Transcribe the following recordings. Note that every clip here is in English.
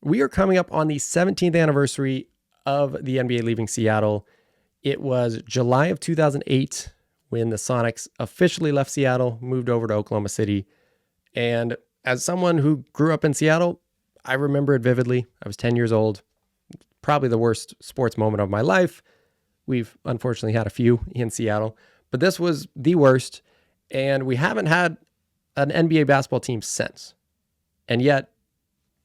We are coming up on the 17th anniversary of the NBA leaving Seattle. It was July of 2008 when the Sonics officially left Seattle, moved over to Oklahoma City. And as someone who grew up in Seattle, I remember it vividly. I was 10 years old. Probably the worst sports moment of my life. We've unfortunately had a few in Seattle, but this was the worst. And we haven't had an NBA basketball team since. And yet,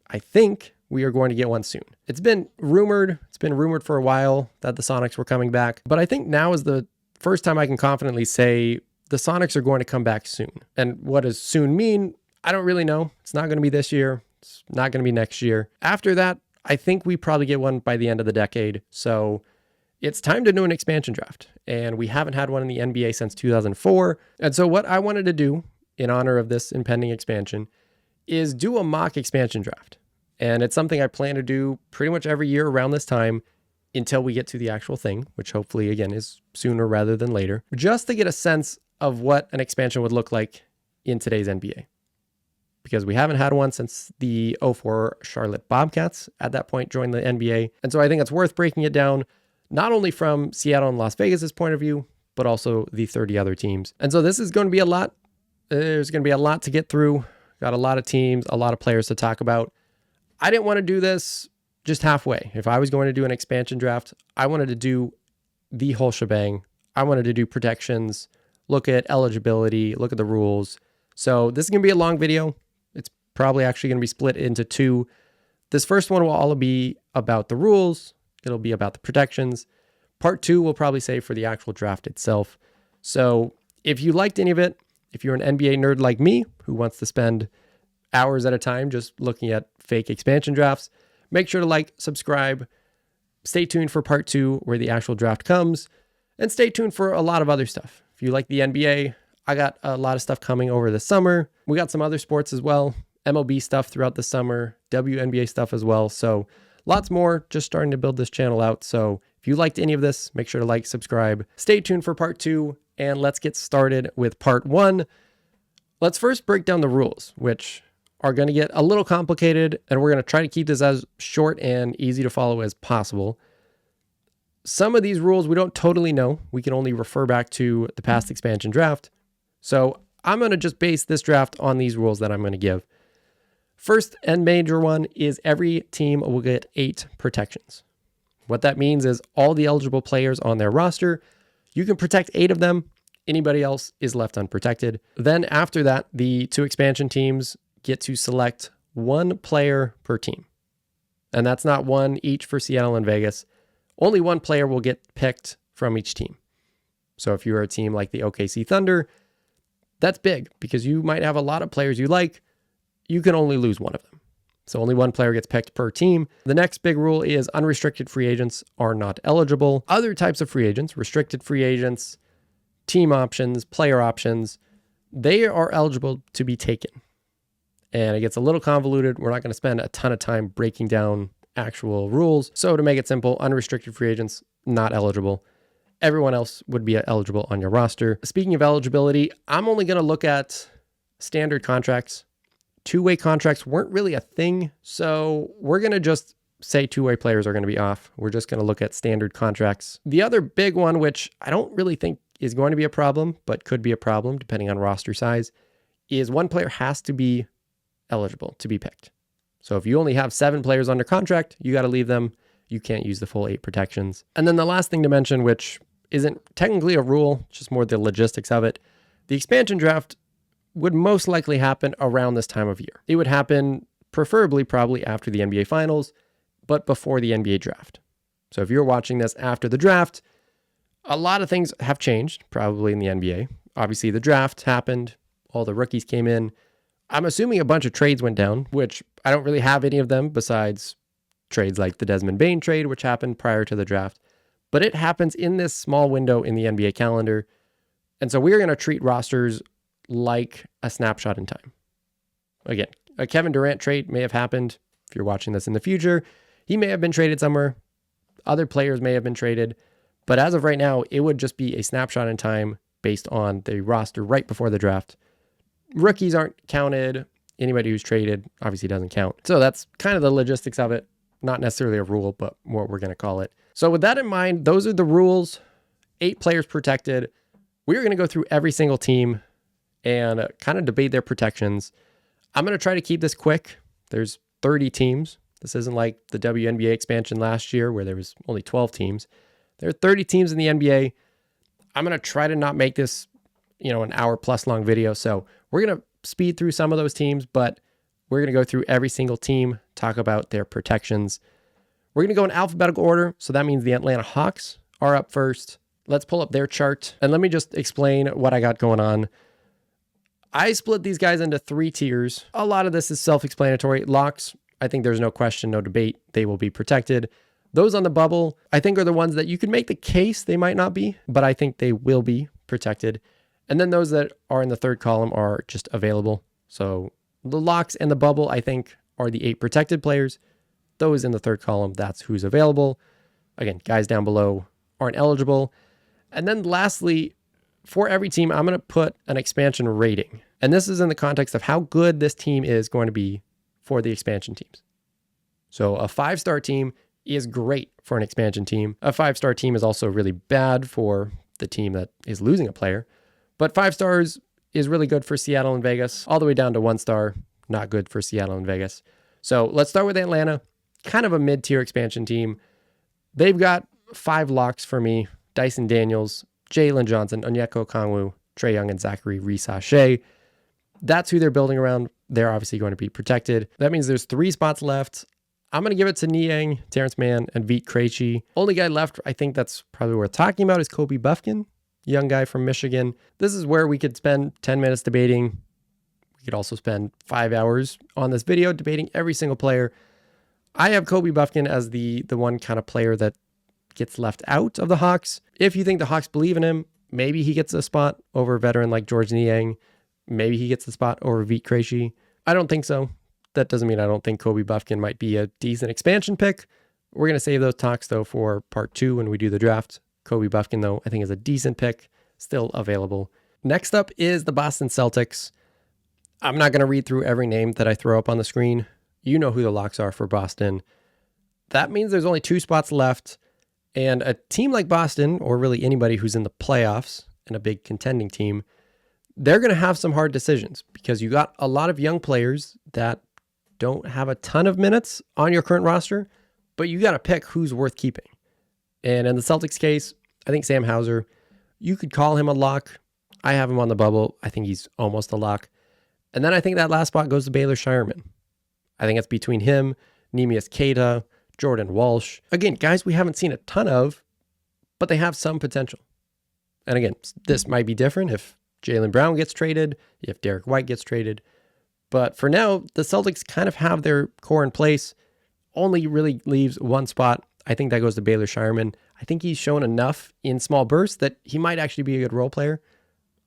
I think we are going to get one soon. It's been rumored for a while that the Sonics were coming back, but I think now is the first time I can confidently say the Sonics are going to come back soon. And what does soon mean? I don't really know. It's not going to be this year. It's not going to be next year. After that, I think we probably get one by the end of the decade. So it's time to do an expansion draft. And we haven't had one in the NBA since 2004. And so what I wanted to do in honor of this impending expansion is do a mock expansion draft. And it's something I plan to do pretty much every year around this time until we get to the actual thing, which hopefully, again, is sooner rather than later, just to get a sense of what an expansion would look like in today's NBA. Because we haven't had one since the 2004 Charlotte Bobcats at that point joined the NBA. And so I think it's worth breaking it down, not only from Seattle and Las Vegas's point of view, but also the 30 other teams. And so this is going to be a lot. There's going to be a lot to get through. Got a lot of teams, a lot of players to talk about. I didn't want to do this just halfway. If I was going to do an expansion draft, I wanted to do the whole shebang. I wanted to do protections, look at eligibility, look at the rules. So this is going to be a long video. It's probably actually going to be split into two. This first one will all be about the rules. It'll be about the protections. Part two will probably say for the actual draft itself. So if you liked any of it, if you're an NBA nerd like me who wants to spend hours at a time just looking at fake expansion drafts, make sure to like, subscribe, stay tuned for part two where the actual draft comes, and stay tuned for a lot of other stuff. If you like the NBA, I got a lot of stuff coming over the summer. We got some other sports as well, MLB stuff throughout the summer, WNBA stuff as well. So lots more, just starting to build this channel out. So if you liked any of this, make sure to like, subscribe, stay tuned for part two, and let's get started with part one. Let's first break down the rules, which are going to get a little complicated, and we're going to try to keep this as short and easy to follow as possible. Some of these rules we don't totally know. We can only refer back to the past expansion draft. So I'm going to just base this draft on these rules that I'm going to give. First and major one is every team will get 8 protections. What that means is all the eligible players on their roster, you can protect 8 of them. Anybody else is left unprotected. Then after that, the 2 expansion teams get to select 1 player per team. And that's not one each for Seattle and Vegas. Only 1 player will get picked from each team. So if you're a team like the OKC Thunder, that's big because you might have a lot of players you like. You can only lose 1 of them. So only 1 player gets picked per team. The next big rule is unrestricted free agents are not eligible. Other types of free agents, restricted free agents, team options, player options, they are eligible to be taken. And it gets a little convoluted. We're not going to spend a ton of time breaking down actual rules. So to make it simple, unrestricted free agents, not eligible. Everyone else would be eligible on your roster. Speaking of eligibility, I'm only going to look at standard contracts. Two-way contracts weren't really a thing. So we're going to just say two-way players are going to be off. We're just going to look at standard contracts. The other big one, which I don't really think is going to be a problem, but could be a problem depending on roster size, is 1 player has to be eligible to be picked. So if you only have 7 players under contract, you got to leave them. You can't use the full 8 protections. And then the last thing to mention, which isn't technically a rule, just more the logistics of it, the expansion draft would most likely happen around this time of year. It would happen preferably probably after the NBA Finals, but before the NBA draft. So if you're watching this after the draft, a lot of things have changed probably in the NBA. Obviously the draft happened, all the rookies came in. I'm assuming a bunch of trades went down, which I don't really have any of them besides trades like the Desmond Bane trade, which happened prior to the draft. But it happens in this small window in the NBA calendar. And so we're going to treat rosters like a snapshot in time. Again, a Kevin Durant trade may have happened. If you're watching this in the future, he may have been traded somewhere. Other players may have been traded. But as of right now, it would just be a snapshot in time based on the roster right before the draft. Rookies aren't counted. Anybody who's traded obviously doesn't count. So that's kind of the logistics of it. Not necessarily a rule, but what we're going to call it. So with that in mind, those are the rules. 8 players protected. We're going to go through every single team and kind of debate their protections. I'm going to try to keep this quick. There's 30 teams. This isn't like the WNBA expansion last year where there was only 12 teams. There are 30 teams in the NBA. I'm going to try to not make this, an hour plus long video. So we're going to speed through some of those teams, but we're going to go through every single team, talk about their protections. We're going to go in alphabetical order. So that means the Atlanta Hawks are up first. Let's pull up their chart. And let me just explain what I got going on. I split these guys into 3 tiers. A lot of this is self-explanatory. Locks, I think there's no question, no debate. They will be protected. Those on the bubble, I think, are the ones that you could make the case they might not be, but I think they will be protected. And then those that are in the third column are just available. So the locks and the bubble, I think, are the 8 protected players. Those in the third column, that's who's available. Again, guys down below aren't eligible. And then lastly, for every team, I'm going to put an expansion rating. And this is in the context of how good this team is going to be for the expansion teams. So a 5-star team is great for an expansion team. A 5-star team is also really bad for the team that is losing a player. But 5 stars is really good for Seattle and Vegas, all the way down to 1 star, not good for Seattle and Vegas. So let's start with Atlanta, kind of a mid-tier expansion team. They've got 5 locks for me: Dyson Daniels, Jalen Johnson, Onyeka Okongwu, Trae Young, and Zachary Reese-Shea. That's who they're building around. They're obviously going to be protected. That means there's 3 spots left. I'm going to give it to Niang, Terrence Mann, and Vit Krejci. Only guy left I think that's probably worth talking about is Kobe Buffkin, young guy from Michigan. This is where we could spend 10 minutes debating. We could also spend 5 hours on this video debating every single player. I have Kobe Buffkin as the one kind of player that gets left out of the Hawks. If you think the Hawks believe in him, maybe he gets a spot over a veteran like George Niang. Maybe he gets the spot over Vit Krejci. I don't think so. That doesn't mean I don't think Kobe Buffkin might be a decent expansion pick. We're going to save those talks, though, for part 2 when we do the draft. Kobe Buffkin, though, I think is a decent pick, still available. Next up is the Boston Celtics. I'm not going to read through every name that I throw up on the screen. You know who the locks are for Boston. That means there's only 2 spots left. And a team like Boston, or really anybody who's in the playoffs and a big contending team, they're going to have some hard decisions because you got a lot of young players that don't have a ton of minutes on your current roster, but you got to pick who's worth keeping. And in the Celtics case, I think Sam Hauser, you could call him a lock. I have him on the bubble. I think he's almost a lock. And then I think that last spot goes to Baylor Shireman. I think it's between him, Neemias Queta, Jordan Walsh. Again, guys we haven't seen a ton of, but they have some potential. And again, this might be different if Jaylen Brown gets traded, if Derek White gets traded. But for now, the Celtics kind of have their core in place. Only really leaves 1 spot. I think that goes to Baylor Shireman. I think he's shown enough in small bursts that he might actually be a good role player.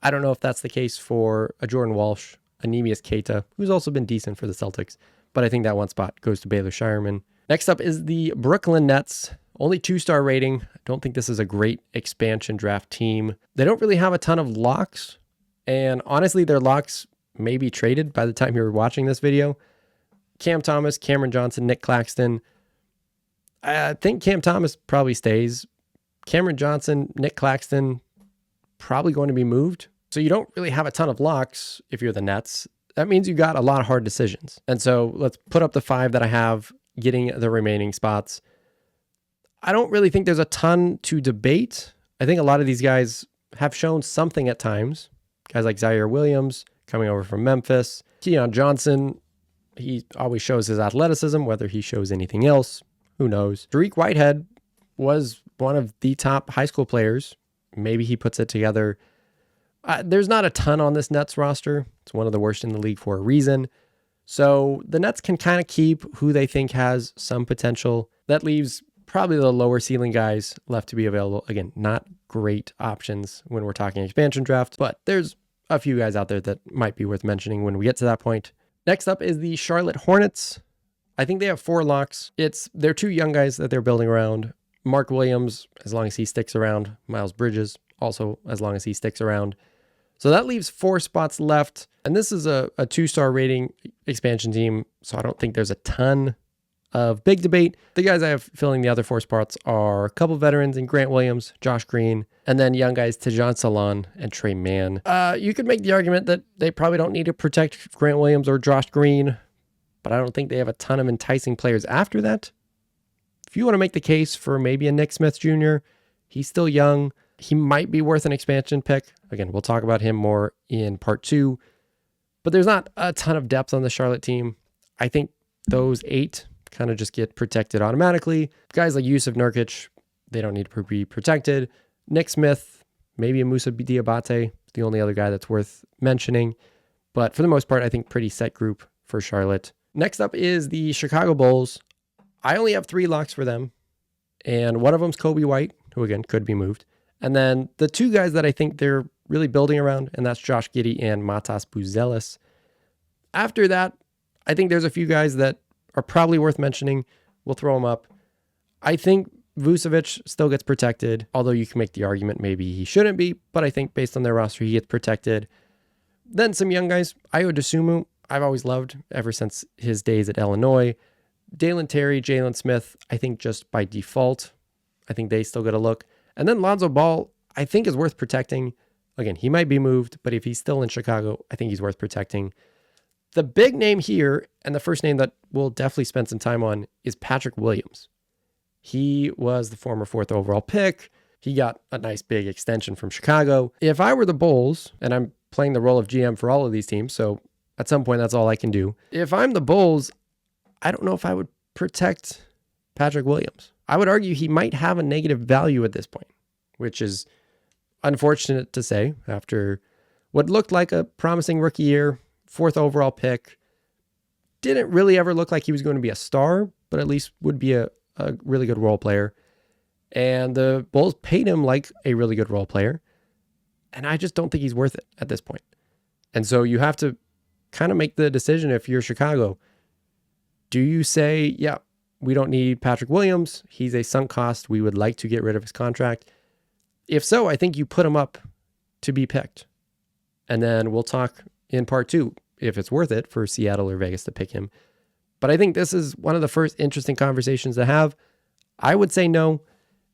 I don't know if that's the case for a Jordan Walsh, a Neemias Queta, who's also been decent for the Celtics. But I think that 1 spot goes to Baylor Shireman. Next up is the Brooklyn Nets. Only 2-star rating. I don't think this is a great expansion draft team. They don't really have a ton of locks. And honestly, their locks may be traded by the time you're watching this video. Cam Thomas, Cameron Johnson, Nick Claxton. I think Cam Thomas probably stays. Cameron Johnson, Nick Claxton, probably going to be moved. So you don't really have a ton of locks if you're the Nets. That means you got a lot of hard decisions. And so let's put up the 5 that I have getting the remaining spots. I don't really think there's a ton to debate. I think a lot of these guys have shown something at times. Guys like Zaire Williams coming over from Memphis. Keon Johnson, he always shows his athleticism. Whether he shows anything else, who knows? Tariq Whitehead was one of the top high school players. Maybe he puts it together. There's not a ton on this Nets roster. It's one of the worst in the league for a reason. So the Nets can kind of keep who they think has some potential. That leaves probably the lower ceiling guys left to be available. Again, not great options when we're talking expansion draft, but there's a few guys out there that might be worth mentioning when we get to that point. Next up is the Charlotte Hornets. I think they have 4 locks. They're 2 young guys that they're building around. Mark Williams, as long as he sticks around. Miles Bridges, also as long as he sticks around. So that leaves 4 spots left. And this is a 2-star rating expansion team. So I don't think there's a ton of big debate. The guys I have filling the other 4 spots are a couple veterans in Grant Williams, Josh Green, and then young guys Tejan Salon and Trey Mann. You could make the argument that they probably don't need to protect Grant Williams or Josh Green, but I don't think they have a ton of enticing players after that. If you want to make the case for maybe a Nick Smith Jr., he's still young. He might be worth an expansion pick. Again, we'll talk about him more in part 2, but there's not a ton of depth on the Charlotte team. I think those 8 kind of just get protected automatically. Guys like Yusuf Nurkic, they don't need to be protected. Nick Smith, maybe a Musa Diabate, the only other guy that's worth mentioning. But for the most part, I think pretty set group for Charlotte. Next up is the Chicago Bulls. I only have 3 locks for them. And one of them's Kobe White, who again could be moved. And then the 2 guys that I think they're really building around, and that's Josh Giddey and Matas Buzelis. After that, I think there's a few guys that are probably worth mentioning. We'll throw them up. I think Vucevic still gets protected, although you can make the argument maybe he shouldn't be, but I think based on their roster, he gets protected. Then some young guys. Ayo Dosunmu, I've always loved ever since his days at Illinois. Dalen Terry, Jalen Smith, I think just by default, I think they still get a look. And then Lonzo Ball, I think is worth protecting. Again, he might be moved, but if he's still in Chicago, I think he's worth protecting. The big name here, and the first name that we'll definitely spend some time on, is Patrick Williams. He was the former 4th overall pick. He got a nice big extension from Chicago. If I were the Bulls, and I'm playing the role of GM for all of these teams, so at some point that's all I can do. If I'm the Bulls, I don't know if I would protect Patrick Williams. I would argue he might have a negative value at this point, which is unfortunate to say after what looked like a promising rookie year, 4th overall pick. Didn't really ever look like he was going to be a star, but at least would be a really good role player. And the Bulls paid him like a really good role player. And I just don't think he's worth it at this point. And so you have to kind of make the decision if you're Chicago. Do you say, yeah, we don't need Patrick Williams. He's a sunk cost. We would like to get rid of his contract. If so, I think you put him up to be picked. And then we'll talk in part 2 if it's worth it for Seattle or Vegas to pick him. But I think this is one of the first interesting conversations to have. I would say no.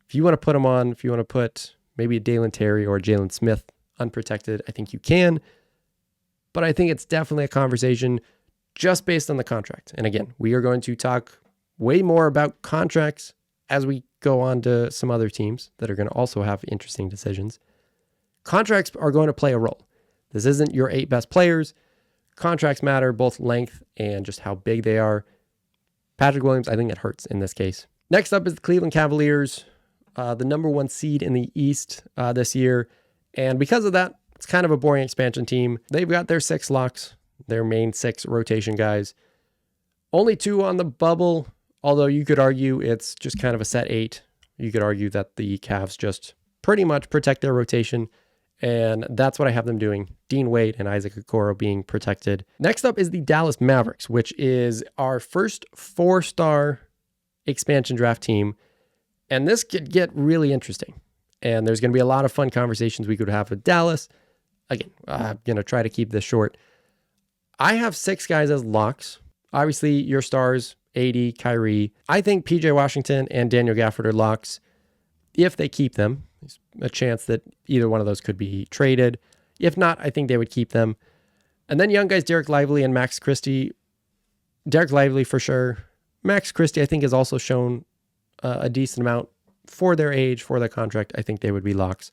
If you want to put him on, if you want to put maybe a Dalen Terry or Jalen Smith unprotected, I think you can. But I think it's definitely a conversation just based on the contract. And again, we are going to talk way more about contracts as we go on to some other teams that are going to also have interesting decisions. Contracts are going to play a role. This isn't your 8 best players. Contracts matter, both length and just how big they are. Patrick Williams, I think it hurts in this case. Next up is the Cleveland Cavaliers, the number 1 seed in the East this year. And because of that, it's kind of a boring expansion team. They've got their 6 locks, their main 6 rotation guys. Only 2 on the bubble, although you could argue it's just kind of a set 8. You could argue that the Cavs just pretty much protect their rotation. And that's what I have them doing. Dean Wade and Isaac Okoro being protected. Next up is the Dallas Mavericks, which is our first 4-star expansion draft team. And this could get really interesting. And there's going to be a lot of fun conversations we could have with Dallas. Again, I'm going to try to keep this short. I have 6 guys as locks. Obviously, your stars, AD, Kyrie. I think PJ Washington and Daniel Gafford are locks. If they keep them, there's a chance that either one of those could be traded. If not, I think they would keep them. And then young guys, Derek Lively and Max Christie. Derek Lively for sure. Max Christie, I think, has also shown a decent amount for their age, for their contract. I think they would be locks.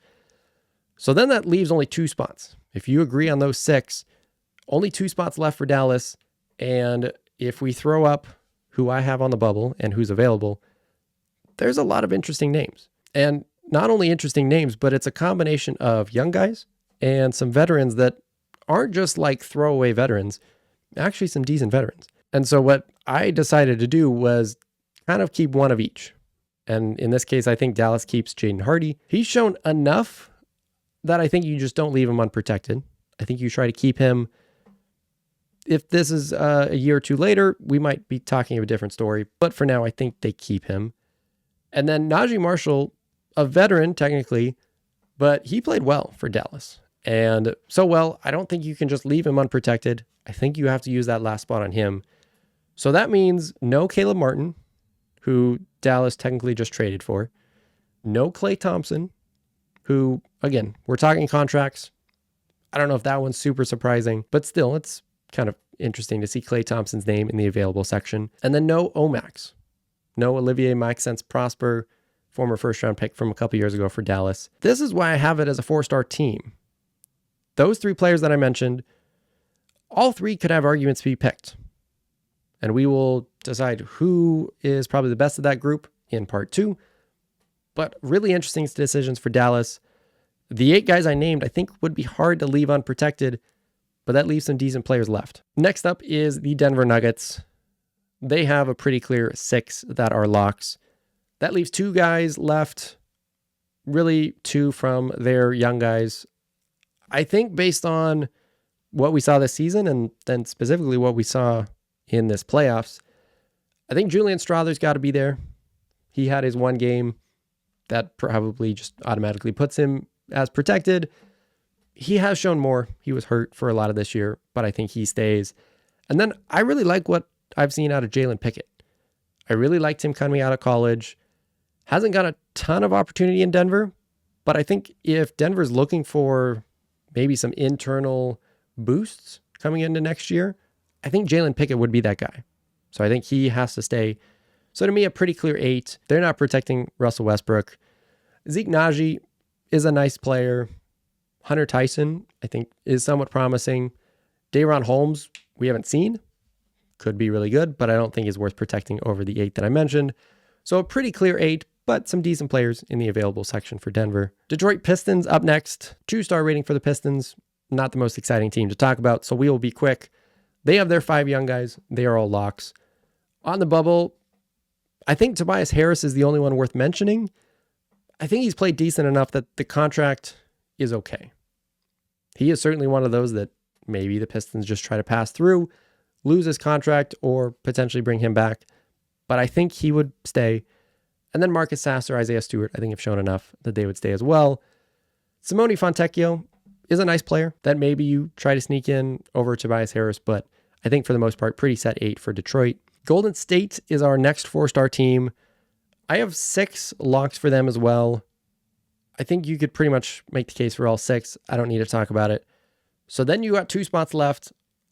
So then that leaves only 2 spots. If you agree on those 6, only 2 spots left for Dallas. And if we throw up who I have on the bubble and who's available, there's a lot of interesting names. And not only interesting names, but it's a combination of young guys and some veterans that aren't just like throwaway veterans, actually some decent veterans. And so what I decided to do was kind of keep one of each. And in this case, I think Dallas keeps Jaden Hardy. He's shown enough that I think you just don't leave him unprotected. I think you try to keep him. If this is a year or 2 later, we might be talking a different story. But for now, I think they keep him. And then Najee Marshall, a veteran technically, but he played well for Dallas. And so, well, I don't think you can just leave him unprotected. I think you have to use that last spot on him. So that means no Caleb Martin, who Dallas technically just traded for. No Klay Thompson, who, again, we're talking contracts. I don't know if that one's super surprising, but still, it's kind of interesting to see Klay Thompson's name in the available section. And then no Omax. No Olivier Maxence-Prosper, former first-round pick from a couple years ago for Dallas. This is why I have it as a 4-star team. Those 3 players that I mentioned, all 3 could have arguments to be picked. And we will decide who is probably the best of that group in part 2. But really interesting decisions for Dallas. The 8 guys I named, I think, would be hard to leave unprotected, but that leaves some decent players left. Next up is the Denver Nuggets. They have a pretty clear 6 that are locks. That leaves 2 guys left, really 2 from their young guys. I think based on what we saw this season and then specifically what we saw in this playoffs, I think Julian Strawther's got to be there. He had his 1 game that probably just automatically puts him as protected. He has shown more. He was hurt for a lot of this year, but I think he stays. And then I really like what I've seen out of Jalen Pickett. I really liked him coming out of college. Hasn't got a ton of opportunity in Denver, but I think if Denver's looking for maybe some internal boosts coming into next year, I think Jalen Pickett would be that guy. So I think he has to stay. So to me, a pretty clear 8. They're not protecting Russell Westbrook. Zeke Naji is a nice player. Hunter Tyson, I think, is somewhat promising. Day'Ron Holmes, we haven't seen. Could be really good, but I don't think is worth protecting over the 8 that I mentioned. So a pretty clear 8, but some decent players in the available section for Denver. Detroit Pistons up next. 2-star rating for the Pistons. Not the most exciting team to talk about, so we will be quick. They have their 5 young guys. They are all locks. On the bubble, I think Tobias Harris is the only one worth mentioning. I think he's played decent enough that the contract is okay. He is certainly one of those that maybe the Pistons just try to pass through, lose his contract, or potentially bring him back. But I think he would stay. And then Marcus Sasser, Isaiah Stewart, I think have shown enough that they would stay as well. Simone Fontecchio is a nice player that maybe you try to sneak in over Tobias Harris, but I think for the most part, pretty set 8 for Detroit. Golden State is our next 4-star team. I have 6 locks for them as well. I think you could pretty much make the case for all 6. I don't need to talk about it. So then you got 2 spots left.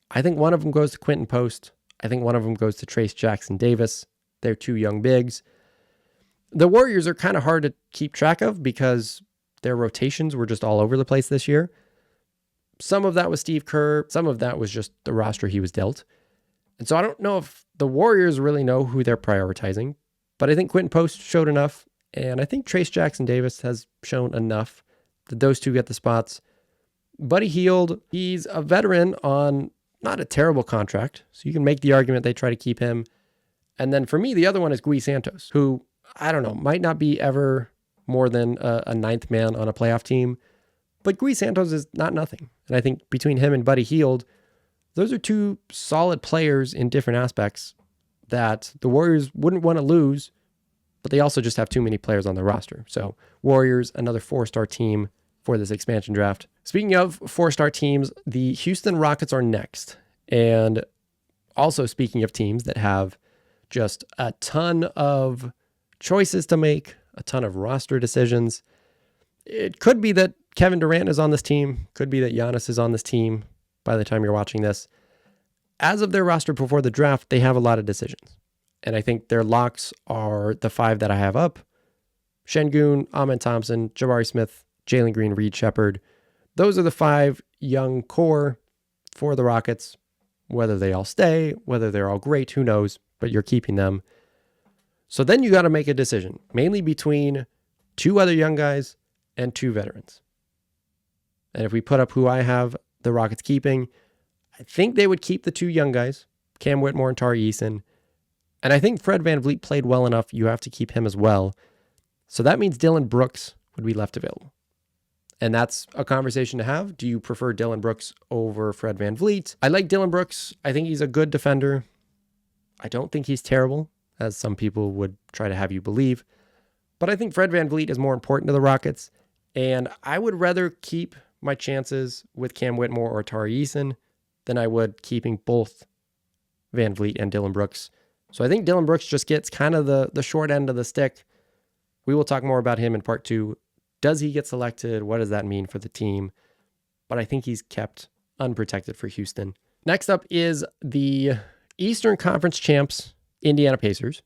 I think one of them goes to Quentin Post. I think one of them goes to Trace Jackson Davis. They're 2 young bigs. The Warriors are kind of hard to keep track of because their rotations were just all over the place this year. Some of that was Steve Kerr. Some of that was just the roster he was dealt. And so I don't know if the Warriors really know who they're prioritizing, but I think Quentin Post showed enough. And I think Trace Jackson Davis has shown enough that those 2 get the spots. Buddy Hield, he's a veteran on not a terrible contract, so you can make the argument they try to keep him. And then for me, the other one is Gui Santos, who, I don't know, might not be ever more than a 9th man on a playoff team, but Gui Santos is not nothing. And I think between him and Buddy Hield, those are 2 solid players in different aspects that the Warriors wouldn't want to lose, but they also just have too many players on their roster. So Warriors, another 4-star team for this expansion draft. Speaking of 4-star teams, the Houston Rockets are next. And also speaking of teams that have just a ton of choices to make, a ton of roster decisions, it could be that Kevin Durant is on this team. Could be that Giannis is on this team by the time you're watching this. As of their roster before the draft, they have a lot of decisions. And I think their locks are the 5 that I have up. Şengün, Amen Thompson, Jabari Smith, Jalen Green, Reed Shepherd. Those are the 5 young core for the Rockets. Whether they all stay, whether they're all great, who knows, but you're keeping them. So then you got to make a decision, mainly between 2 other young guys and 2 veterans. And if we put up who I have the Rockets keeping, I think they would keep the 2 young guys, Cam Whitmore and Tari Eason. And I think Fred VanVleet played well enough, you have to keep him as well. So that means Dylan Brooks would be left available. And that's a conversation to have. Do you prefer Dylan Brooks over Fred VanVleet? I like Dylan Brooks. I think he's a good defender. I don't think he's terrible, as some people would try to have you believe. But I think Fred VanVleet is more important to the Rockets. And I would rather keep my chances with Cam Whitmore or Tari Eason than I would keeping both Van Vliet and Dillon Brooks. So I think Dillon Brooks just gets kind of the short end of the stick. We will talk more about him in part 2. Does he get selected? What does that mean for the team? But I think he's kept unprotected for Houston. Next up is the Eastern Conference champs, Indiana Pacers.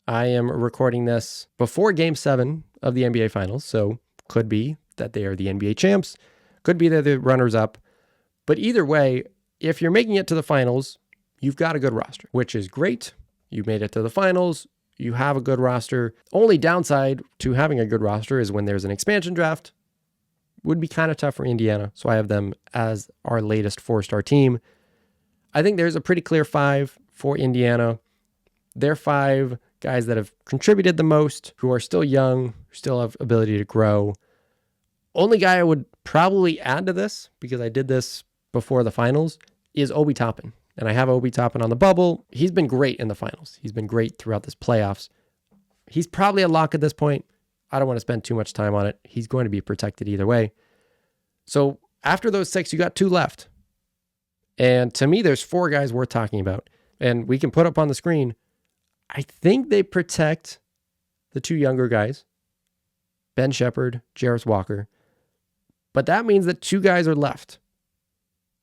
I am recording this before Game 7 of the NBA Finals, so could be that they are the NBA champs, could be they're the runners-up. But either way, if you're making it to the finals, you've got a good roster, which is great. You made it to the finals. You have a good roster. Only downside to having a good roster is when there's an expansion draft. Would be kind of tough for Indiana, so I have them as our latest 4-star team. I think there's a pretty clear 5 for Indiana. They're 5 guys that have contributed the most, who are still young, still have ability to grow. Only guy I would probably add to this, because I did this before the finals, is Obi Toppin. And I have Obi Toppin on the bubble. He's been great in the finals. He's been great throughout this playoffs. He's probably a lock at this point. I don't want to spend too much time on it. He's going to be protected either way. So after those 6, you got 2 left. And to me, there's 4 guys worth talking about. And we can put up on the screen. I think they protect the 2 younger guys, Ben Shepherd, Jarris Walker. But that means that 2 guys are left.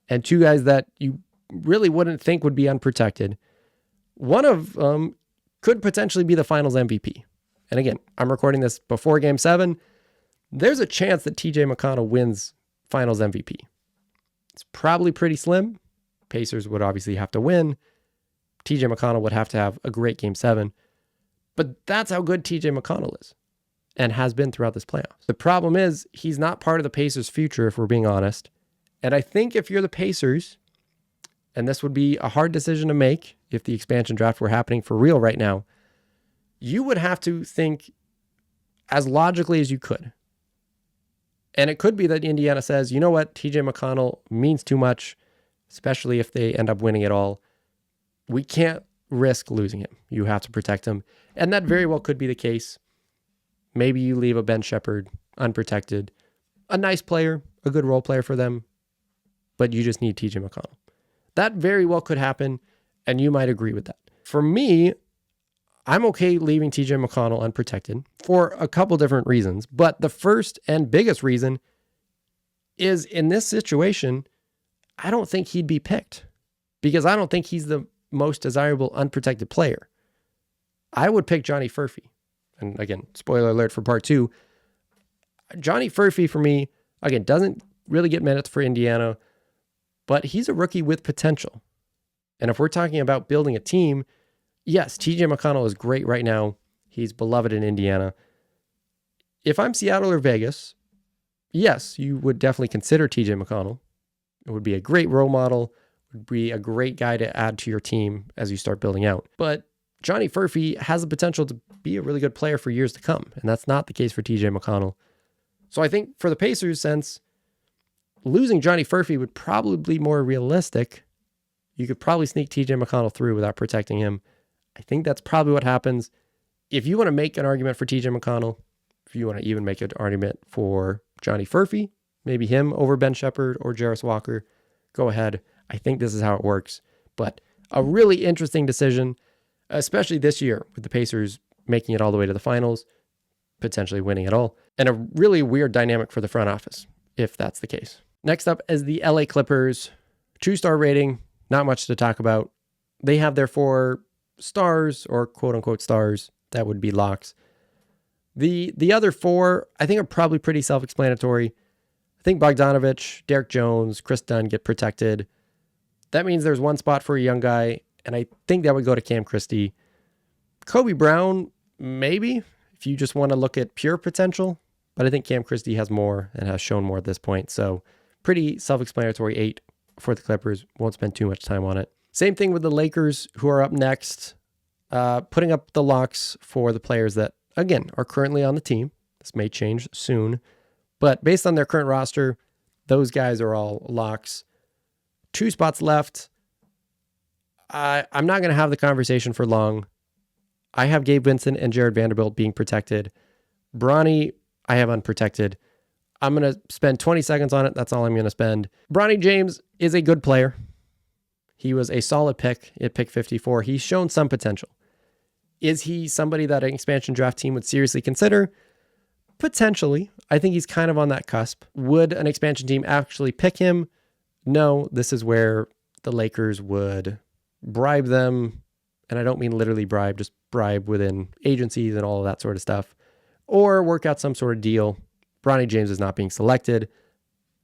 And 2 guys that you really wouldn't think would be unprotected. One of them could potentially be the finals MVP. And again, I'm recording this before Game 7. There's a chance that TJ McConnell wins finals MVP. It's probably pretty slim. Pacers would obviously have to win. TJ McConnell would have to have a great Game 7. But that's how good TJ McConnell is and has been throughout this playoffs. The problem is he's not part of the Pacers' future, if we're being honest. And I think if you're the Pacers, and this would be a hard decision to make if the expansion draft were happening for real right now, you would have to think as logically as you could. And it could be that Indiana says, you know what, TJ McConnell means too much, especially if they end up winning it all. We can't risk losing him. You have to protect him. And that very well could be the case. Maybe you leave a Ben Shepherd unprotected. A nice player, a good role player for them, but you just need TJ McConnell. That very well could happen, and you might agree with that. For me, I'm okay leaving TJ McConnell unprotected for a couple different reasons. But the first and biggest reason is in this situation, I don't think he'd be picked because I don't think he's the most desirable unprotected player. I would pick Johnny Furphy. And again, spoiler alert for part 2. Johnny Furphy for me, again, doesn't really get minutes for Indiana, but he's a rookie with potential. And if we're talking about building a team, yes, TJ McConnell is great right now. He's beloved in Indiana. If I'm Seattle or Vegas, yes, you would definitely consider TJ McConnell. It would be a great role model, would be a great guy to add to your team as you start building out. But Johnny Furphy has the potential to be a really good player for years to come, and that's not the case for TJ McConnell. So I think for the Pacers, since losing Johnny Furphy would probably be more realistic, you could probably sneak TJ McConnell through without protecting him. I think that's probably what happens. If you want to make an argument for TJ McConnell, if you want to even make an argument for Johnny Furphy, maybe him over Ben Shepherd or Jarris Walker, go ahead. I think this is how it works. But a really interesting decision, especially this year with the Pacers making it all the way to the finals, potentially winning it all, and a really weird dynamic for the front office, if that's the case. Next up is the LA Clippers. 2-star rating, not much to talk about. They have their 4 stars, or quote-unquote stars, that would be locks. The other 4, I think, are probably pretty self-explanatory. I think Bogdanovich, Derek Jones, Chris Dunn get protected. That means there's 1 spot for a young guy, and I think that would go to Cam Christie. Kobe Brown, maybe, if you just want to look at pure potential, but I think Cam Christie has more and has shown more at this point. So pretty self-explanatory 8 for the Clippers. Won't spend too much time on it. Same thing with the Lakers, who are up next, putting up the locks for the players that, again, are currently on the team. This may change soon, but based on their current roster, those guys are all locks. 2 spots left. I'm not going to have the conversation for long. I have Gabe Vincent and Jared Vanderbilt being protected. Bronny, I have unprotected. I'm going to spend 20 seconds on it. That's all I'm going to spend. Bronny James is a good player. He was a solid pick at pick 54. He's shown some potential. Is he somebody that an expansion draft team would seriously consider? Potentially. I think he's kind of on that cusp. Would an expansion team actually pick him? No, this is where the Lakers would bribe them. And I don't mean literally bribe, just bribe within agencies and all of that sort of stuff. Or work out some sort of deal. Bronny James is not being selected.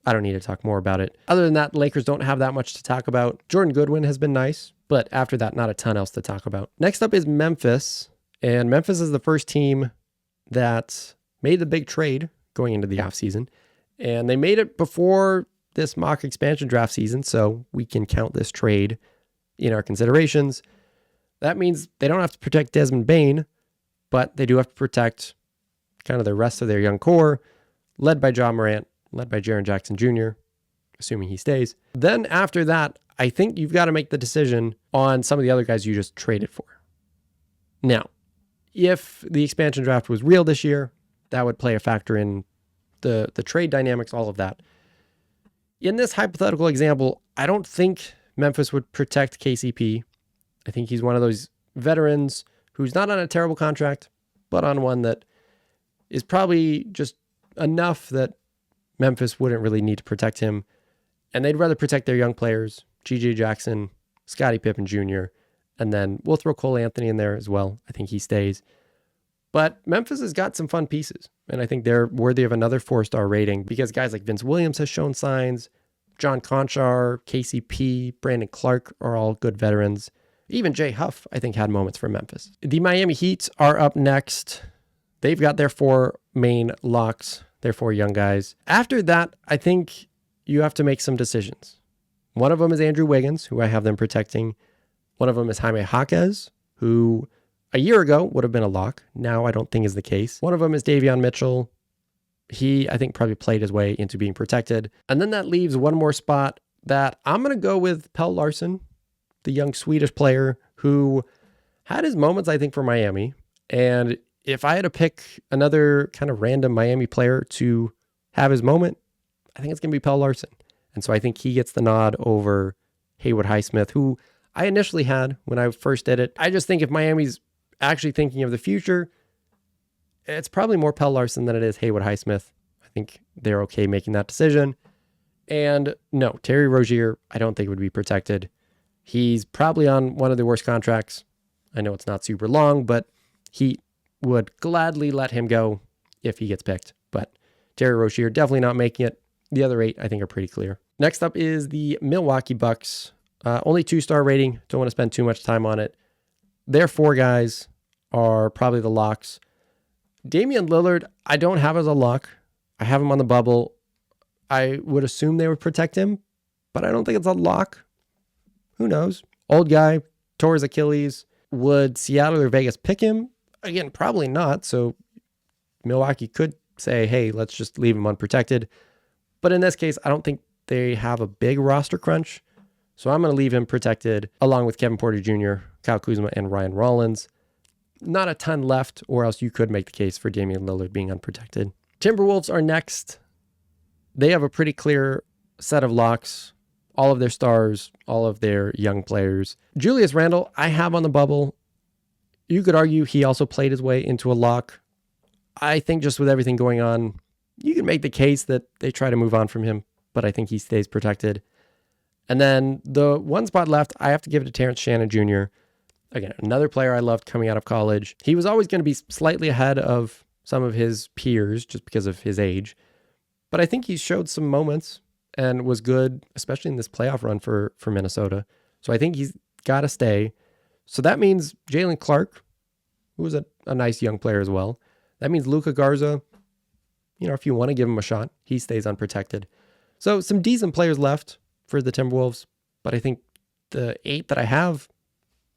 I don't need to talk more about it. Other than that, the Lakers don't have that much to talk about. Jordan Goodwin has been nice, but after that, not a ton else to talk about. Next up is Memphis. And Memphis is the first team that made the big trade going into the offseason. And they made it before this mock expansion draft season, so we can count this trade in our considerations. That means they don't have to protect Desmond Bane, but they do have to protect kind of the rest of their young core, led by Ja Morant, led by Jaren Jackson Jr., assuming he stays. Then after that, I think you've got to make the decision on some of the other guys you just traded for. Now, if the expansion draft was real this year, that would play a factor in the trade dynamics, all of that. In this hypothetical example, I don't think Memphis would protect KCP. I think he's one of those veterans who's not on a terrible contract, but on one that is probably just enough that Memphis wouldn't really need to protect him. And they'd rather protect their young players, G.J. Jackson, Scottie Pippen Jr., and then we'll throw Cole Anthony in there as well. I think he stays. But Memphis has got some fun pieces, and I think they're worthy of another 4-star rating because guys like Vince Williams has shown signs, John Conchar, KCP, Brandon Clark are all good veterans. Even Jay Huff, I think, had moments for Memphis. The Miami Heat are up next. They've got their 4 main locks, their 4 young guys. After that, I think you have to make some decisions. One of them is Andrew Wiggins, who I have them protecting. One of them is Jaime Jaquez, who a year ago would have been a lock. Now I don't think is the case. One of them is Davion Mitchell. He, I think, probably played his way into being protected. And then that leaves one more spot that I'm going to go with Pelle Larsson, the young Swedish player who had his moments, I think, for Miami. And if I had to pick another kind of random Miami player to have his moment, I think it's going to be Pelle Larsson. And so I think he gets the nod over Haywood Highsmith, who I initially had when I first did it. I just think if Miami's actually thinking of the future, it's probably more Pelle Larsson than it is Haywood Highsmith. I think they're okay making that decision. And no, Terry Rozier, I don't think would be protected. He's probably on one of the worst contracts. I know it's not super long, but he would gladly let him go if he gets picked. But Terry Rozier definitely not making it. The other 8, I think, are pretty clear. Next up is the Milwaukee Bucks. Only 2-star rating. Don't want to spend too much time on it. Their 4 guys are probably the locks. Damian Lillard, I don't have as a lock. I have him on the bubble. I would assume they would protect him, but I don't think it's a lock. Who knows? Old guy, tore his Achilles. Would Seattle or Vegas pick him? Again, probably not. So Milwaukee could say, hey, let's just leave him unprotected. But in this case, I don't think they have a big roster crunch. So I'm going to leave him protected along with Kevin Porter Jr., Kyle Kuzma, and Ryan Rollins. Not a ton left, or else you could make the case for Damian Lillard being unprotected. Timberwolves are next. They have a pretty clear set of locks. All of their stars, all of their young players. Julius Randle, I have on the bubble. You could argue he also played his way into a lock. I think just with everything going on, you can make the case that they try to move on from him, but I think he stays protected. And then the one spot left, I have to give it to Terrence Shannon Jr. Again, another player I loved coming out of college. He was always going to be slightly ahead of some of his peers just because of his age. But I think he showed some moments and was good, especially in this playoff run for Minnesota. So I think he's got to stay. So that means Jalen Clark, who was a nice young player as well. That means Luka Garza. You know, if you want to give him a shot, he stays unprotected. So some decent players left for the Timberwolves, but I think the 8 that I have,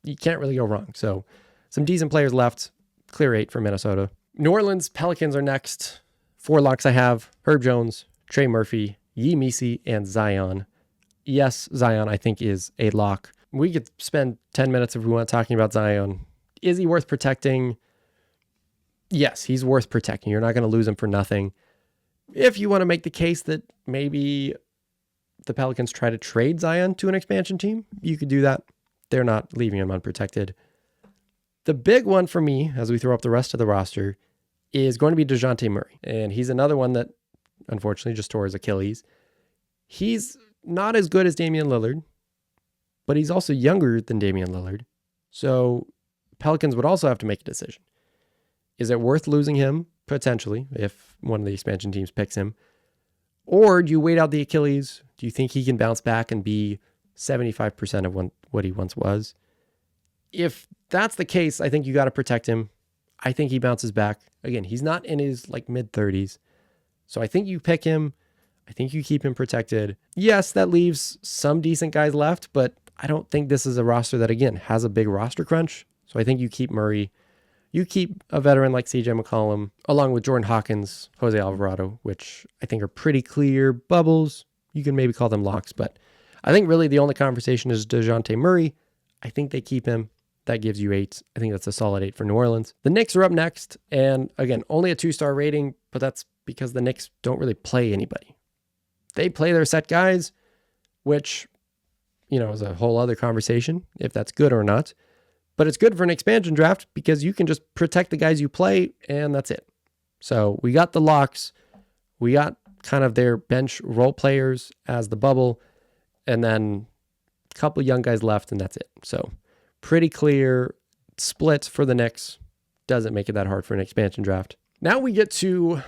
you can't really go wrong. So some decent players left, clear 8 for Minnesota. New Orleans Pelicans are next. 4 locks I have: Herb Jones, Trey Murphy, Yee Misi, and Zion. Yes, Zion I think is a lock. We could spend 10 minutes if we want talking about Zion. Is he worth protecting? Yes, he's worth protecting. You're not going to lose him for nothing. If you want to make the case that maybe the Pelicans try to trade Zion to an expansion team, you could do that. They're not leaving him unprotected. The big one for me, as we throw up the rest of the roster, is going to be DeJounte Murray. And he's another one that unfortunately just tore his Achilles. He's not as good as Damian Lillard, but he's also younger than Damian Lillard. So Pelicans would also have to make a decision. Is it worth losing him, potentially, if one of the expansion teams picks him? Or do you wait out the Achilles? Do you think he can bounce back and be 75% of what he once was? If that's the case, I think you got to protect him. I think he bounces back. Again, he's not in his mid-30s. So I think you pick him. I think you keep him protected. Yes, that leaves some decent guys left, but I don't think this is a roster that, again, has a big roster crunch. So I think you keep Murray. You keep a veteran like CJ McCollum, along with Jordan Hawkins, Jose Alvarado, which I think are pretty clear bubbles. You can maybe call them locks, but I think really the only conversation is DeJounte Murray. I think they keep him. That gives you 8. I think that's a solid 8 for New Orleans. The Knicks are up next, and again, only a 2-star rating, but that's because the Knicks don't really play anybody. They play their set guys, which, is a whole other conversation, if that's good or not. But it's good for an expansion draft because you can just protect the guys you play, and that's it. So we got the locks. We got kind of their bench role players as the bubble, and then a couple young guys left, and that's it. So pretty clear split for the Knicks. Doesn't make it that hard for an expansion draft. Now we get to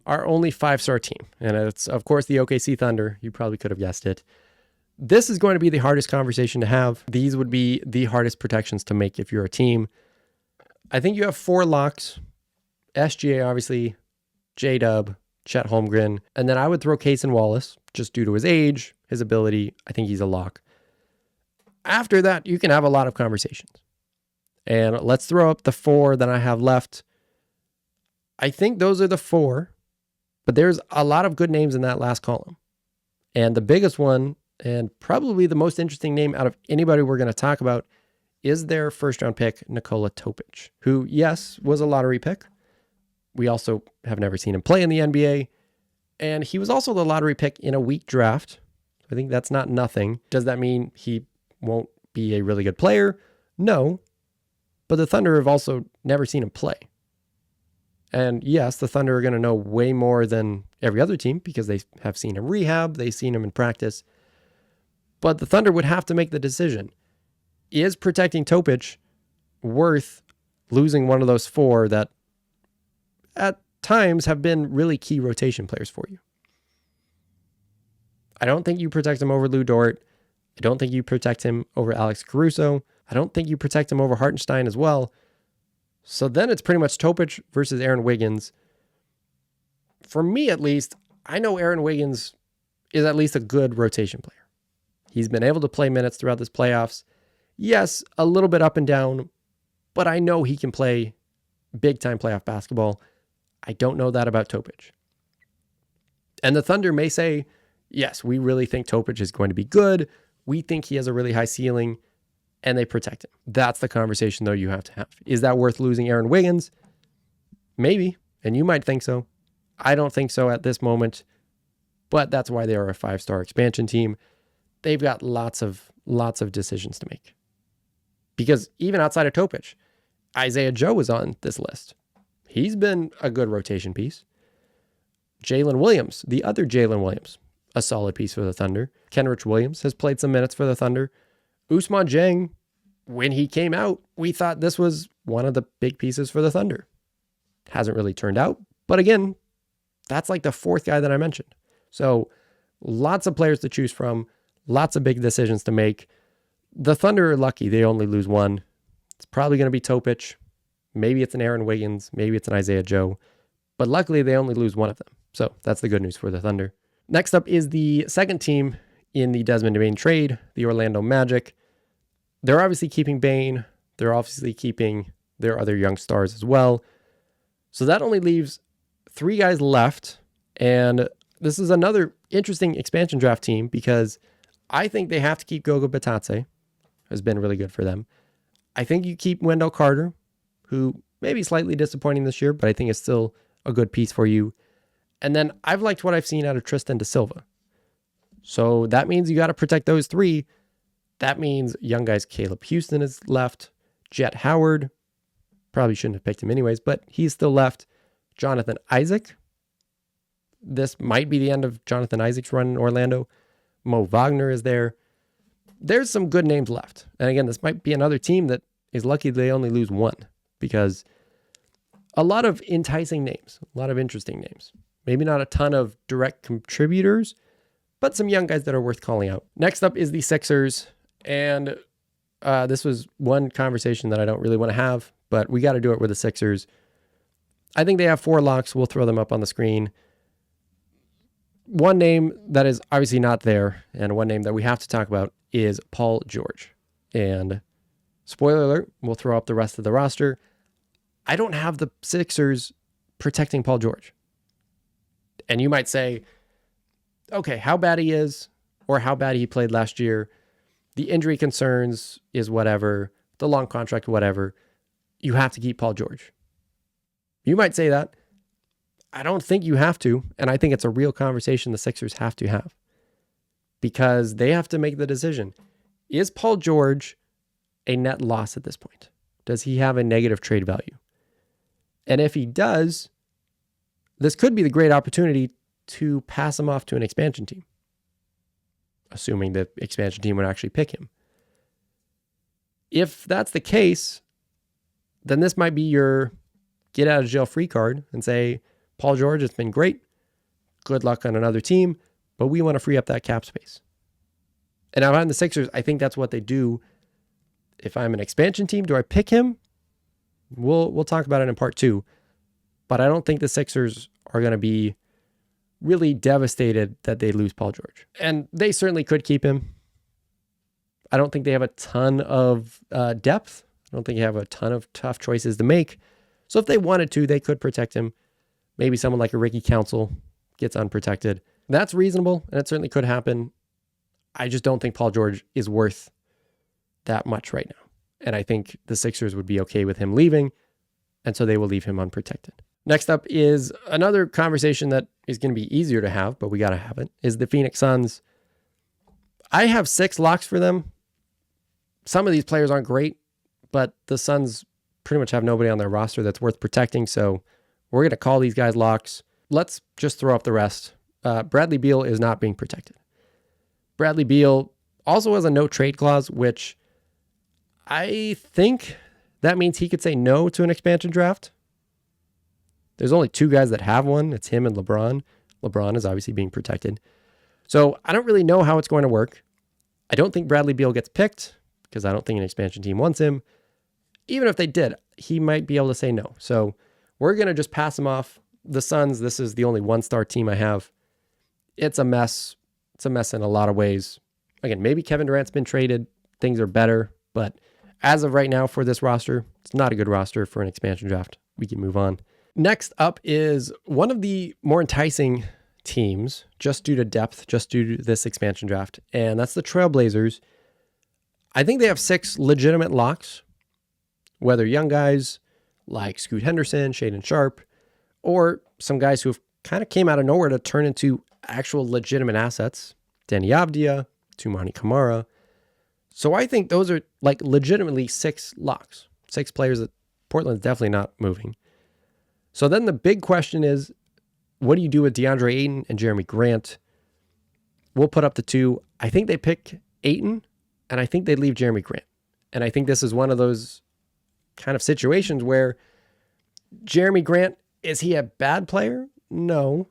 our only 5-star team, and it's, of course, the OKC Thunder. You probably could have guessed it. This is going to be the hardest conversation to have. These would be the hardest protections to make if you're a team. I think you have 4 locks. SGA, obviously, J-Dub, Chet Holmgren, and then I would throw Cason Wallace, just due to his age, his ability. I think he's a lock. After that, you can have a lot of conversations. And let's throw up the 4 that I have left. I think those are the 4, but there's a lot of good names in that last column. And the biggest one, and probably the most interesting name out of anybody we're going to talk about, is their first-round pick, Nikola Topic, who, yes, was a lottery pick. We also have never seen him play in the NBA. And he was also the lottery pick in a weak draft. I think that's not nothing. Does that mean he won't be a really good player? No. But the Thunder have also never seen him play. And yes, the Thunder are going to know way more than every other team because they have seen him rehab, they've seen him in practice. But the Thunder would have to make the decision. Is protecting Topic worth losing one of those 4 that at times have been really key rotation players for you? I don't think you protect him over Lou Dort. I don't think you protect him over Alex Caruso. I don't think you protect him over Hartenstein as well. So then it's pretty much Topic versus Aaron Wiggins. For me, at least, I know Aaron Wiggins is at least a good rotation player. He's been able to play minutes throughout this playoffs. Yes, a little bit up and down, but I know he can play big-time playoff basketball. I don't know that about Topic. And the Thunder may say, yes, we really think Topic is going to be good. We think he has a really high ceiling, and they protect him. That's the conversation, though, you have to have. Is that worth losing Aaron Wiggins? Maybe, and you might think so. I don't think so at this moment, but that's why they are a 5-star expansion team. They've got lots of decisions to make. Because even outside of Topic, Isaiah Joe was on this list. He's been a good rotation piece. Jalen Williams, the other Jalen Williams, a solid piece for the Thunder. Kenrich Williams has played some minutes for the Thunder. Ousmane Dieng, when he came out, we thought this was one of the big pieces for the Thunder. Hasn't really turned out. But again, that's like the 4th guy that I mentioned. So lots of players to choose from. Lots of big decisions to make. The Thunder are lucky. They only lose 1. It's probably going to be Topic. Maybe it's an Aaron Wiggins. Maybe it's an Isaiah Joe. But luckily, they only lose 1 of them. So that's the good news for the Thunder. Next up is the second team in the Desmond Bane trade, the Orlando Magic. They're obviously keeping Bane. They're obviously keeping their other young stars as well. So that only leaves 3 guys left. And this is another interesting expansion draft team because I think they have to keep Goga Bitadze. Has been really good for them. I think you keep Wendell Carter, who may be slightly disappointing this year, but I think is still a good piece for you. And then I've liked what I've seen out of Tristan da Silva. So that means you got to protect those three. That means young guys, Caleb Houston is left. Jet Howard, probably shouldn't have picked him anyways, but he's still left. Jonathan Isaac. This might be the end of Jonathan Isaac's run in Orlando. Mo Wagner is there. There's some good names left. And again, this might be another team that is lucky they only lose one, because a lot of enticing names, a lot of interesting names. Maybe not a ton of direct contributors, but some young guys that are worth calling out. Next up is the Sixers. And this was one conversation that I don't really want to have, but we got to do it with the Sixers. I think they have 4 locks. We'll throw them up on the screen. One name that is obviously not there, and one name that we have to talk about, is Paul George. And spoiler alert, we'll throw up the rest of the roster. I don't have the Sixers protecting Paul George. And you might say, okay, how bad he is, or how bad he played last year, the injury concerns is whatever, the long contract, whatever. You have to keep Paul George. You might say that. I don't think you have to, and I think it's a real conversation the Sixers have to have, because they have to make the decision. Is Paul George a net loss at this point? Does he have a negative trade value? And if he does, this could be the great opportunity to pass him off to an expansion team, assuming the expansion team would actually pick him. If that's the case, then this might be your get out of jail free card and say, Paul George, it's been great. Good luck on another team, but we want to free up that cap space. And now on the Sixers, I think that's what they do. If I'm an expansion team, do I pick him? We'll talk about it in part 2. But I don't think the Sixers are going to be really devastated that they lose Paul George. And they certainly could keep him. I don't think they have a ton of depth. I don't think they have a ton of tough choices to make. So if they wanted to, they could protect him. Maybe someone like a Ricky Council gets unprotected. That's reasonable, and it certainly could happen. I just don't think Paul George is worth that much right now. And I think the Sixers would be okay with him leaving, and so they will leave him unprotected. Next up is another conversation that is going to be easier to have, but we got to have it, is the Phoenix Suns. I have 6 locks for them. Some of these players aren't great, but the Suns pretty much have nobody on their roster that's worth protecting, so we're going to call these guys locks. Let's just throw up the rest. Bradley Beal is not being protected. Bradley Beal also has a no trade clause, which I think that means he could say no to an expansion draft. There's only 2 guys that have one. It's him and LeBron. LeBron is obviously being protected. So I don't really know how it's going to work. I don't think Bradley Beal gets picked because I don't think an expansion team wants him. Even if they did, he might be able to say no. So we're going to just pass him off. The Suns, this is the only 1-star team I have. It's a mess. It's a mess in a lot of ways. Again, maybe Kevin Durant's been traded. Things are better. But as of right now for this roster, it's not a good roster for an expansion draft. We can move on. Next up is one of the more enticing teams, just due to depth, just due to this expansion draft, and that's the Trailblazers. I think they have 6 legitimate locks, whether young guys like Scoot Henderson, Shaedon Sharpe, or some guys who have kind of came out of nowhere to turn into actual legitimate assets. Denny Avdia, Toumani Camara. So I think those are like legitimately 6 locks. 6 players that Portland's definitely not moving. So then the big question is, what do you do with DeAndre Ayton and Jeremy Grant? We'll put up the 2. I think they pick Ayton, and I think they leave Jeremy Grant. And I think this is one of those kind of situations where Jeremy Grant, is he a bad player? No.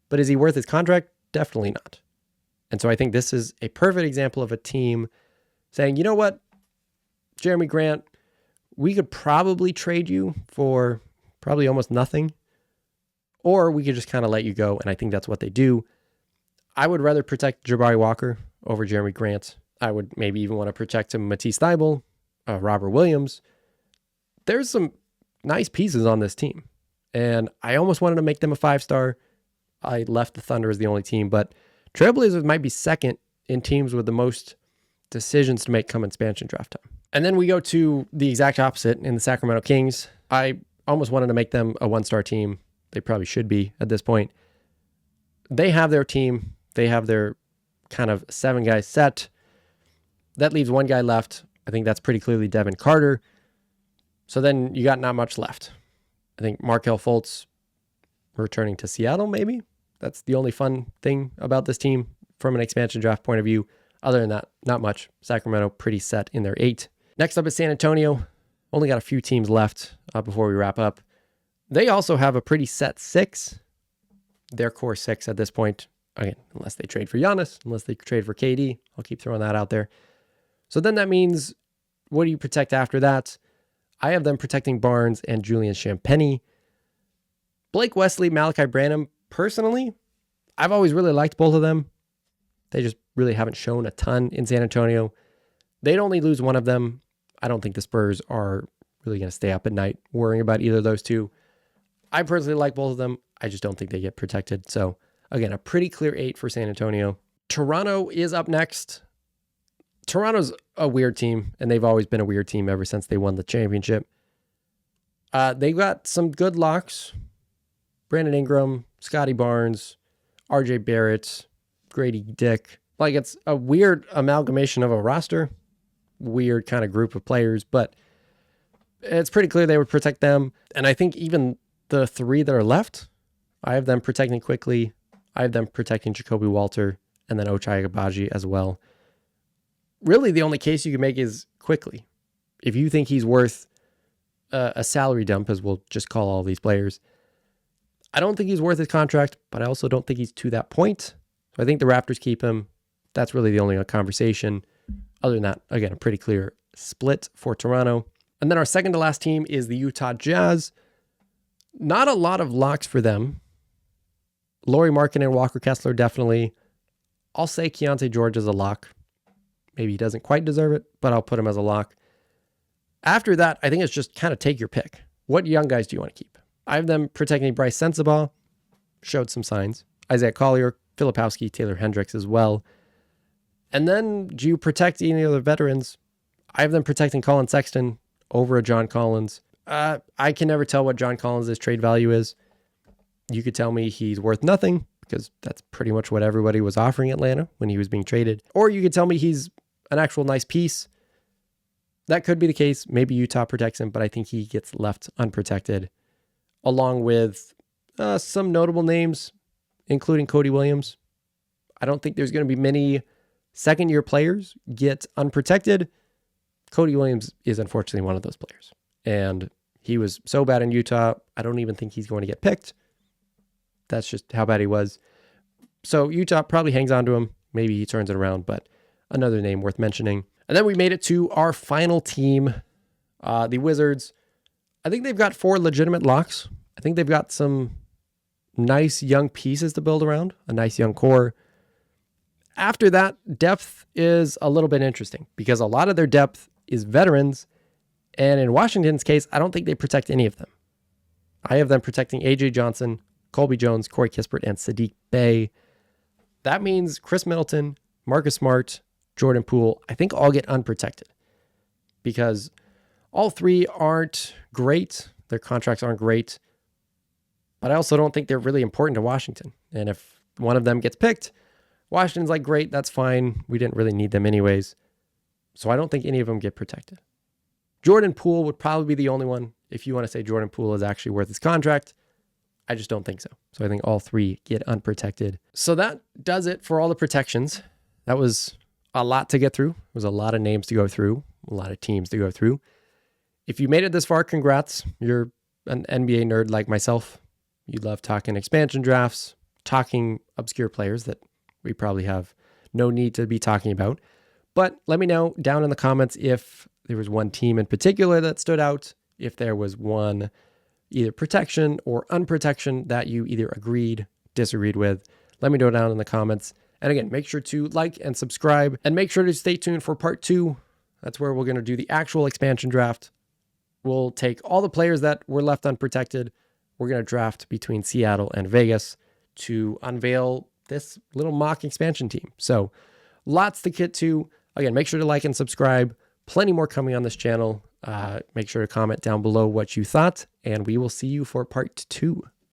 But is he worth his contract? Definitely not. And so I think this is a perfect example of a team saying, you know what, Jeremy Grant, we could probably trade you for probably almost nothing, or we could just kind of let you go. And I think that's what they do. I would rather protect Jabari Walker over Jeremy Grant. I would maybe even want to protect him, Matisse Thybulle, Robert Williams. There's some nice pieces on this team. And I almost wanted to make them a 5-star. I left the Thunder as the only team, but Trailblazers might be second in teams with the most decisions to make come expansion draft time. And then we go to the exact opposite in the Sacramento Kings. I almost wanted to make them a 1-star team. They probably should be at this point. they have their team. They have their kind of 7 guys set. That leaves 1 guy left. I think that's pretty clearly Devin Carter. So then you got not much left. I think Markelle Fultz returning to Seattle, maybe. That's the only fun thing about this team from an expansion draft point of view. Other than that, not much. Sacramento pretty set in their 8. Next up is San Antonio. Only got a few teams left before we wrap up. They also have a pretty set 6. Their core 6 at this point. Again, unless they trade for Giannis, unless they trade for KD. I'll keep throwing that out there. So then that means, what do you protect after that? I have them protecting Barnes and Julian Champagnie. Blake Wesley, Malachi Branham, personally, I've always really liked both of them. They just really haven't shown a ton in San Antonio. They'd only lose one of them. I don't think the Spurs are really going to stay up at night worrying about either of those two. I personally like both of them. I just don't think they get protected. So again, a pretty clear 8 for San Antonio. Toronto is up next. Toronto's a weird team, and they've always been a weird team ever since they won the championship. They've got some good locks. Brandon Ingram, Scotty Barnes, RJ Barrett, Grady Dick. Like, it's a weird amalgamation of a roster. Weird kind of group of players, but it's pretty clear they would protect them. And I think even the 3 that are left, I have them protecting quickly. I have them protecting Jacoby Walter and then Ochai Agbaji as well. Really, the only case you can make is quickly. If you think he's worth a salary dump, as we'll just call all these players, I don't think he's worth his contract, but I also don't think he's to that point. So I think the Raptors keep him. That's really the only conversation. Other than that, again, a pretty clear split for Toronto. And then our second to last team is the Utah Jazz. Not a lot of locks for them. Lauri Markkanen and Walker Kessler, definitely. I'll say Keontae George is a lock. Maybe he doesn't quite deserve it, but I'll put him as a lock. After that, I think it's just kind of take your pick. What young guys do you want to keep? I have them protecting Bryce Sensabaugh. Showed some signs. Isaiah Collier, Filipowski, Taylor Hendricks as well. And then do you protect any of the veterans? I have them protecting Colin Sexton over a John Collins. I can never tell what John Collins' trade value is. You could tell me he's worth nothing, because that's pretty much what everybody was offering Atlanta when he was being traded. Or you could tell me he's an actual nice piece. That could be the case. Maybe Utah protects him, but I think he gets left unprotected, along with some notable names, including Cody Williams. I don't think there's going to be many second-year players get unprotected. Cody Williams is unfortunately one of those players. And he was so bad in Utah, I don't even think he's going to get picked. That's just how bad he was. So Utah probably hangs on to him. Maybe he turns it around, but another name worth mentioning. And then we made it to our final team, the Wizards. I think they've got 4 legitimate locks. I think they've got some nice young pieces to build around, a nice young core. After that, depth is a little bit interesting because a lot of their depth is veterans. And in Washington's case, I don't think they protect any of them. I have them protecting AJ Johnson, Colby Jones, Corey Kispert, and Sadiq Bey. That means Chris Middleton, Marcus Smart, Jordan Poole, I think all get unprotected because all 3 aren't great. Their contracts aren't great. But I also don't think they're really important to Washington. And if one of them gets picked, Washington's like, great, that's fine. We didn't really need them anyways. So I don't think any of them get protected. Jordan Poole would probably be the only one if you want to say Jordan Poole is actually worth his contract. I just don't think so. So I think all 3 get unprotected. So that does it for all the protections. That was a lot to get through. It was a lot of names to go through, a lot of teams to go through. If you made it this far, congrats. You're an NBA nerd like myself. You love talking expansion drafts, talking obscure players that we probably have no need to be talking about. But let me know down in the comments if there was one team in particular that stood out, if there was one either protection or unprotection that you either agreed, disagreed with. Let me know down in the comments. And again, make sure to like and subscribe and make sure to stay tuned for part 2. That's where we're going to do the actual expansion draft. We'll take all the players that were left unprotected. We're going to draft between Seattle and Vegas to unveil this little mock expansion team. So lots to get to. Again, make sure to like and subscribe. Plenty more coming on this channel. Make sure to comment down below what you thought, and we will see you for part 2.